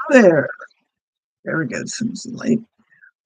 There. There we go. It's late.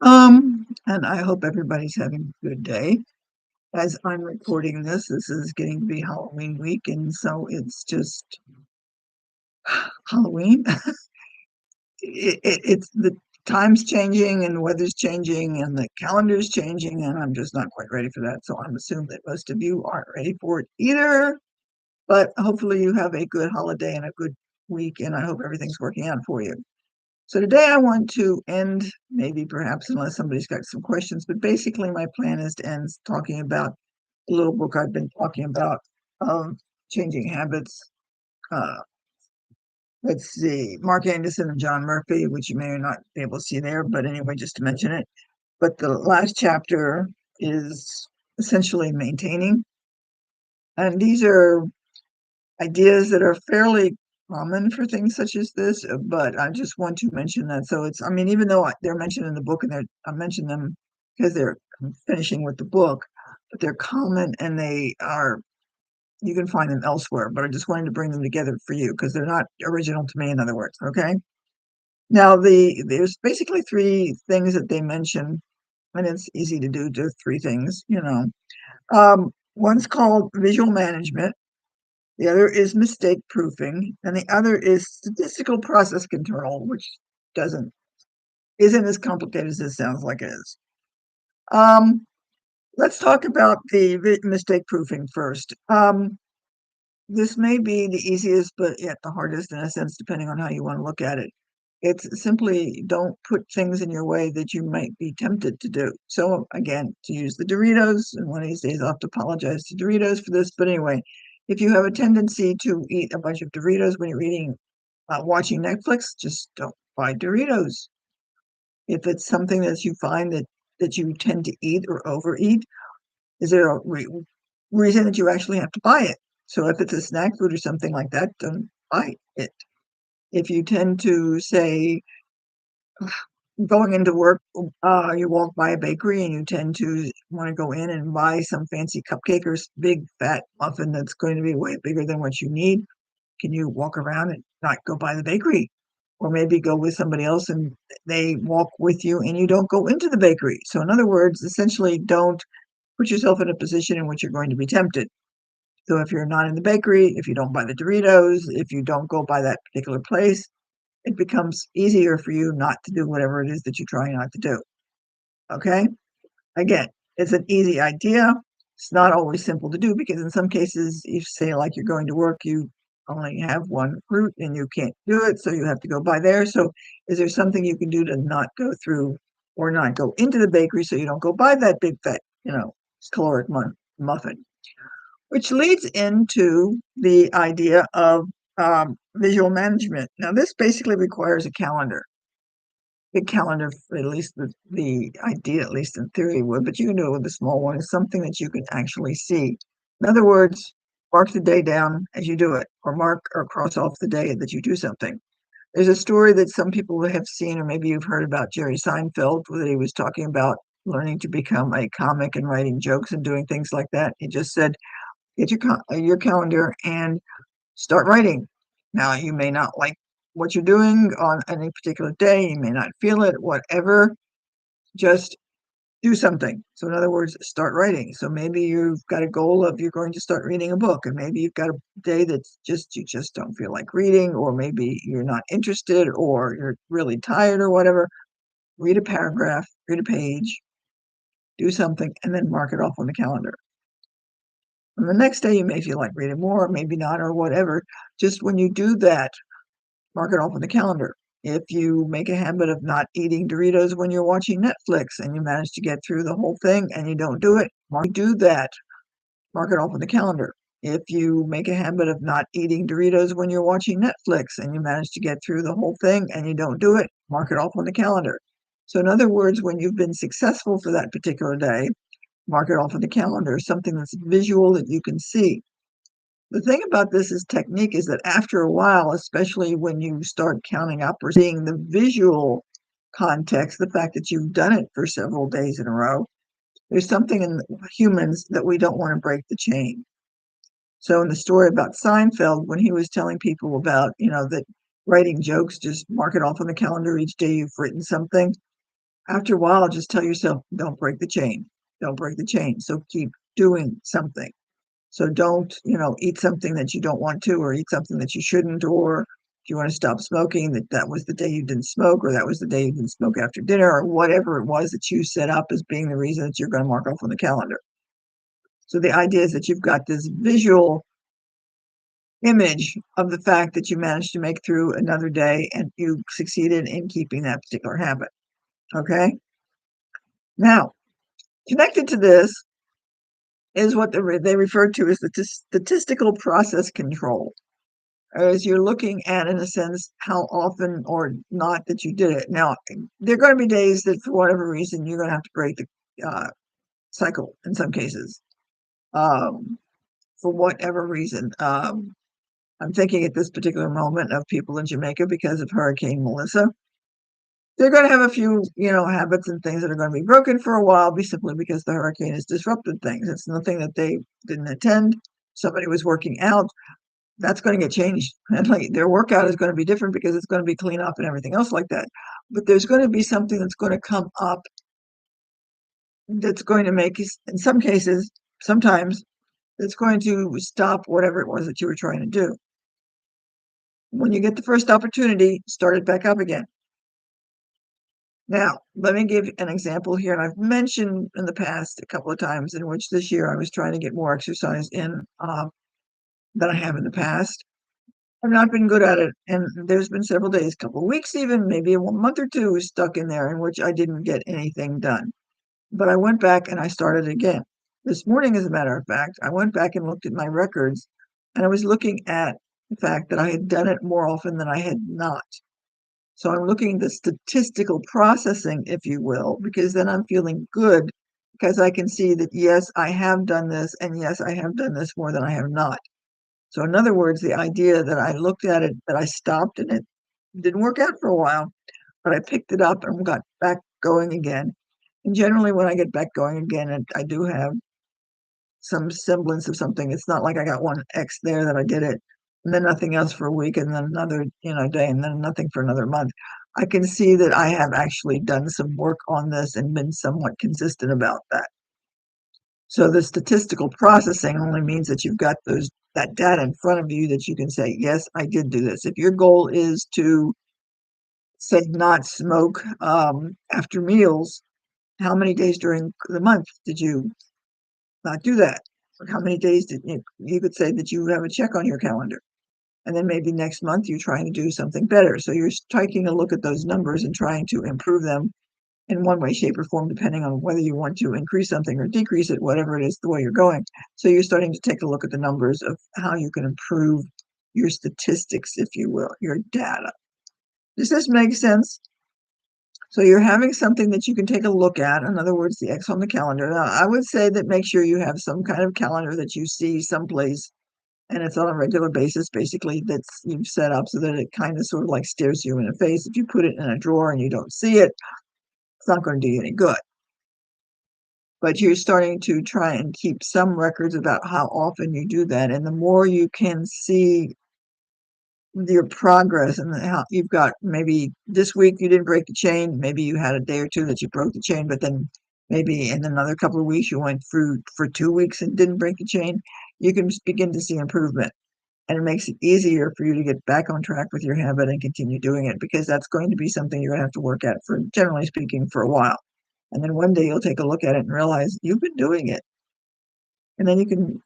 And I hope everybody's having a good day. As I'm recording this, this is getting to be Halloween week, and so it's just Halloween. It's the time's changing and the weather's changing and the calendar's changing, and I'm just not quite ready for that. So I'm assuming that most of you aren't ready for it either. But hopefully you have a good holiday and a good week, and I hope everything's working out for you. So today I want to end, maybe perhaps unless somebody's got some questions, but basically my plan is to end talking about a little book I've been talking about, Changing Habits. Uh, let's see, Mark Anderson and John Murphy, which you may or not be able to see there, but anyway, just to mention it. But the last chapter is essentially maintaining. And these are ideas that are fairly common for things such as this, but I just want to mention that. So it's, I mean, even though they're mentioned in the book and I mention them because they're finishing with the book, but they're common and they are, you can find them elsewhere, but I just wanted to bring them together for you because they're not original to me, in other words. Okay. Now, there's basically three things that they mention, and it's easy to do just three things. One's called visual management. The other is mistake proofing, and the other is statistical process control, which isn't as complicated as it sounds like it is. Let's talk about the mistake proofing first. This may be the easiest, but yet the hardest in a sense, depending on how you want to look at it. It's simply don't put things in your way that you might be tempted to do. So again, to use the Doritos, and one of these days I'll have to apologize to Doritos for this, but anyway, if you have a tendency to eat a bunch of Doritos when you're watching Netflix, just don't buy Doritos. If it's something that you find that you tend to eat or overeat, is there a reason that you actually have to buy it? So if it's a snack food or something like that, don't buy it. If you tend to say, going into work, you walk by a bakery and you tend to want to go in and buy some fancy cupcake or big fat muffin that's going to be way bigger than what you need. Can you walk around and not go by the bakery? Or maybe go with somebody else and they walk with you and you don't go into the bakery. So, in other words, essentially don't put yourself in a position in which you're going to be tempted. So, if you're not in the bakery, if you don't buy the Doritos, if you don't go by that particular place, it becomes easier for you not to do whatever it is that you're trying not to do. Okay? Again, it's an easy idea. It's not always simple to do because in some cases, if say like you're going to work, you only have one route and you can't do it, so you have to go by there. So is there something you can do to not go through or not go into the bakery so you don't go by that big fat, caloric muffin? Which leads into the idea of visual management. Now, this basically requires a calendar. Big calendar, at least the idea, at least in theory, would, but you can do it with a small one. It's something that you can actually see. In other words, mark the day down as you do it, or mark or cross off the day that you do something. There's a story that some people have seen, or maybe you've heard about Jerry Seinfeld, that he was talking about learning to become a comic and writing jokes and doing things like that. He just said, get your calendar and start writing. Now, you may not like what you're doing on any particular day. You may not feel it, whatever. Just do something. So, in other words, start writing. So maybe you've got a goal of you're going to start reading a book, and maybe you've got a day that's you just don't feel like reading, or maybe you're not interested, or you're really tired, or whatever. Read a paragraph, read a page, do something, and then mark it off on the calendar. And the next day, you may feel like reading more, maybe not, or whatever. Just when you do that, mark it off on the calendar. If you make a habit of not eating Doritos when you're watching Netflix and you manage to get through the whole thing and you don't do it, do that. Mark it off on the calendar. If you make a habit of not eating Doritos when you're watching Netflix and you manage to get through the whole thing and you don't do it, mark it off on the calendar. So, in other words, when you've been successful for that particular day, mark it off on the calendar, something that's visual that you can see. The thing about this is technique is that after a while, especially when you start counting up or seeing the visual context, the fact that you've done it for several days in a row, there's something in humans that we don't want to break the chain. So in the story about Seinfeld, when he was telling people about, that writing jokes, just mark it off on the calendar each day you've written something. After a while, just tell yourself, don't break the chain. Don't break the chain. So keep doing something. So don't, eat something that you don't want to, or eat something that you shouldn't, or if you want to stop smoking, that was the day you didn't smoke, or that was the day you didn't smoke after dinner, or whatever it was that you set up as being the reason that you're going to mark off on the calendar. So the idea is that you've got this visual image of the fact that you managed to make through another day and you succeeded in keeping that particular habit. Okay. Now, connected to this is what they refer to as the statistical process control, as you're looking at, in a sense, how often or not that you did it. Now, there are going to be days that, for whatever reason, you're going to have to break the cycle in some cases, um, for whatever reason. I'm thinking at this particular moment of people in Jamaica because of Hurricane Melissa. They're going to have a few, habits and things that are going to be broken for a while, simply because the hurricane has disrupted things. It's nothing that they didn't intend. Somebody was working out. That's going to get changed. And like their workout is going to be different because it's going to be clean up and everything else like that. But there's going to be something that's going to come up that's going to make, in some cases, sometimes, it's going to stop whatever it was that you were trying to do. When you get the first opportunity, start it back up again. Now, let me give an example here, and I've mentioned in the past a couple of times in which this year I was trying to get more exercise in than I have in the past. I've not been good at it, and there's been several days, couple of weeks even, maybe a month or two stuck in there in which I didn't get anything done. But I went back and I started again. This morning, as a matter of fact, I went back and looked at my records, and I was looking at the fact that I had done it more often than I had not. So I'm looking at the statistical processing, if you will, because then I'm feeling good because I can see that, yes, I have done this, and yes, I have done this more than I have not. So in other words, the idea that I looked at it, that I stopped and it didn't work out for a while, but I picked it up and got back going again. And generally, when I get back going again, I do have some semblance of something. It's not like I got one X there that I did it, and then nothing else for a week, and then another, day, and then nothing for another month. I can see that I have actually done some work on this and been somewhat consistent about that. So the statistical processing only means that you've got that data in front of you that you can say, yes, I did do this. If your goal is to say not smoke after meals, how many days during the month did you not do that? Or how many days did you could say that you have a check on your calendar? And then maybe next month you're trying to do something better. So you're taking a look at those numbers and trying to improve them in one way, shape, or form, depending on whether you want to increase something or decrease it, whatever it is, the way you're going. So you're starting to take a look at the numbers of how you can improve your statistics, if you will, your data. Does this make sense? So you're having something that you can take a look at. In other words, the X on the calendar. Now, I would say that make sure you have some kind of calendar that you see someplace and it's on a regular basis, basically, that's you've set up so that it kind of sort of like stares you in the face. If you put it in a drawer and you don't see it, it's not going to do you any good. But you're starting to try and keep some records about how often you do that. And the more you can see your progress and how you've got, maybe this week you didn't break the chain, maybe you had a day or two that you broke the chain, but then maybe in another couple of weeks you went through for 2 weeks and didn't break the chain, you can begin to see improvement. And it makes it easier for you to get back on track with your habit and continue doing it, because that's going to be something you're going to have to work at, for generally speaking, for a while. And then one day you'll take a look at it and realize you've been doing it. And then you can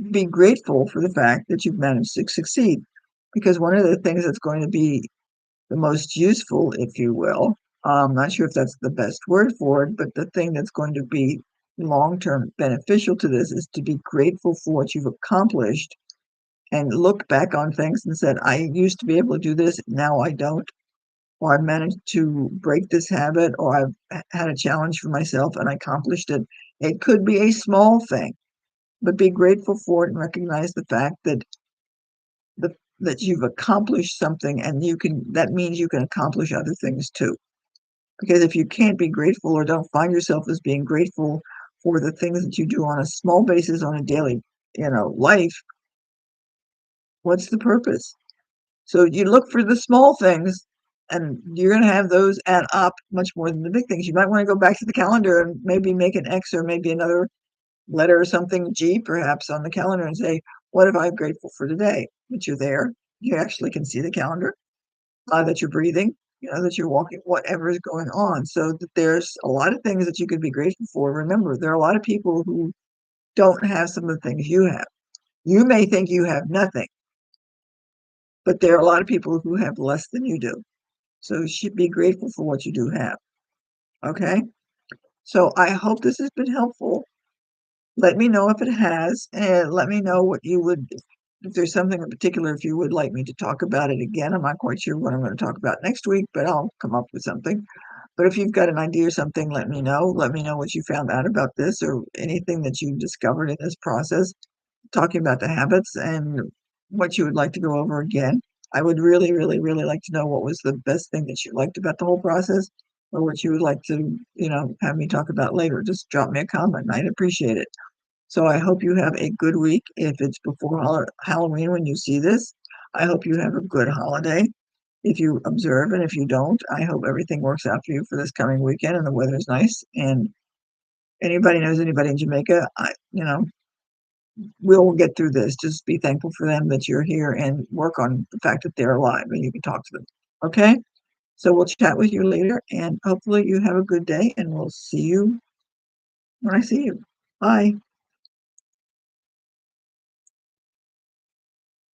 be grateful for the fact that you've managed to succeed. Because one of the things that's going to be the most useful, if you will, I'm not sure if that's the best word for it, but the thing that's going to be long-term beneficial to this is to be grateful for what you've accomplished and look back on things and said, I used to be able to do this, now I don't, or I managed to break this habit, or I've had a challenge for myself and I accomplished it. It could be a small thing, but be grateful for it and recognize the fact that the that you've accomplished something, and that means you can accomplish other things too. Because if you can't be grateful, or don't find yourself as being grateful for the things that you do on a small basis on a daily, life, what's the purpose? So you look for the small things, and you're going to have those add up much more than the big things. You might want to go back to the calendar and maybe make an X or maybe another letter or something, G perhaps, on the calendar and say, what am I grateful for today? That you're there. You actually can see the calendar, that you're breathing, that you're walking, whatever is going on. So that there's a lot of things that you could be grateful for. Remember, there are a lot of people who don't have some of the things you have. You may think you have nothing, but there are a lot of people who have less than you do. So you should be grateful for what you do have. Okay. So I hope this has been helpful. Let me know if it has, and let me know what you would, if there's something in particular, if you would like me to talk about it again. I'm not quite sure what I'm going to talk about next week, but I'll come up with something. But if you've got an idea or something, let me know. Let me know what you found out about this or anything that you discovered in this process, talking about the habits and what you would like to go over again. I would really, really, really like to know what was the best thing that you liked about the whole process or what you would like to, have me talk about later. Just drop me a comment. I'd appreciate it. So I hope you have a good week. If it's before Halloween when you see this, I hope you have a good holiday. If you observe, and if you don't, I hope everything works out for you for this coming weekend and the weather's nice. And anybody knows anybody in Jamaica, we'll get through this. Just be thankful for them that you're here and work on the fact that they're alive and you can talk to them. Okay? So we'll chat with you later and hopefully you have a good day and we'll see you when I see you. Bye.